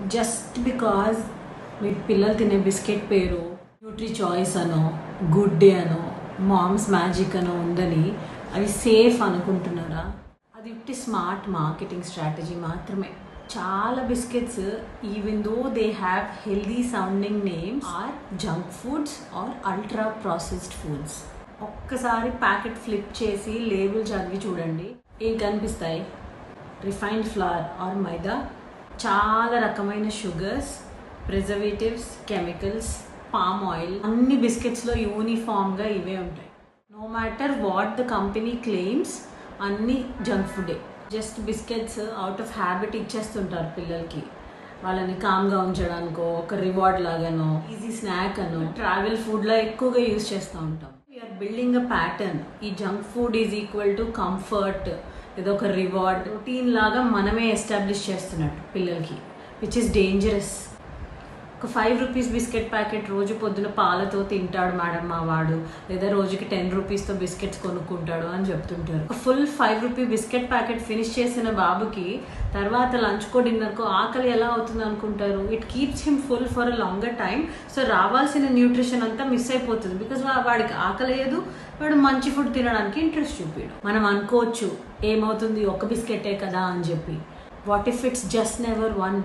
Just because మీ పిల్లలు తినే biscuit పేరు న్యూట్రీ చాయిస్ అనో గుడ్ డే అనో మామ్స్ మ్యాజిక్ అనో ఉందని అవి సేఫ్ అనుకుంటున్నారా? అది ఇట్టి స్మార్ట్ మార్కెటింగ్ స్ట్రాటజీ మాత్రమే. చాలా biscuits even though they have healthy sounding names or junk foods or ultra processed foods. ఒక్కసారి ప్యాకెట్ ఫ్లిప్ చేసి లేబుల్ చదివి చూడండి, ఏం కనిపిస్తాయి? రిఫైన్డ్ ఫ్లవర్ ఆర్ మైదా, చాలా రకమైన sugars, preservatives, chemicals, palm oil, అన్ని బిస్కెట్స్లో యూనిఫామ్గా ఇవే ఉంటాయి. No matter what the company claims, అన్ని జంక్ ఫుడే. Just biscuits out of habit ఇచ్చేస్తుంటారు పిల్లలకి, వాళ్ళని కామ్గా ఉంచడానికో, ఒక రివార్డ్ లాగానో, ఈజీ స్నాక్ అనో, ట్రావెల్ ఫుడ్లో ఎక్కువగా యూజ్ చేస్తూ ఉంటాం. We are building a pattern. ఈ junk food is equal to comfort, ఏదో ఒక రివార్డ్ రొటీన్ లాగా మనమే ఎస్టాబ్లిష్ చేస్తున్నట్టు పిల్లలకి, విచ్ ఇస్ డేంజరస్. ఒక 5 రూపీస్ బిస్కెట్ ప్యాకెట్ రోజు పొద్దున పాలతో తింటాడు మేడం మా వాడు, లేదా రోజుకి 10 రూపీస్తో బిస్కెట్స్ కొనుక్కుంటాడు అని చెప్తుంటారు. ఒక full 5 rupee biscuit packet finish చేసిన బాబుకి తర్వాత లంచ్కో డిన్నర్కో ఆకలి ఎలా అవుతుంది అనుకుంటారు? It keeps him full for a longer time. So రావాల్సిన న్యూట్రిషన్ అంతా మిస్ అయిపోతుంది, బికాజ్ వాడికి ఆకలి లేదు, వాడు మంచి ఫుడ్ తినడానికి ఇంట్రెస్ట్ చూపాడు. మనం అనుకోవచ్చు ఏమవుతుంది ఒక బిస్కెటే కదా అని చెప్పి. What if it's just never one?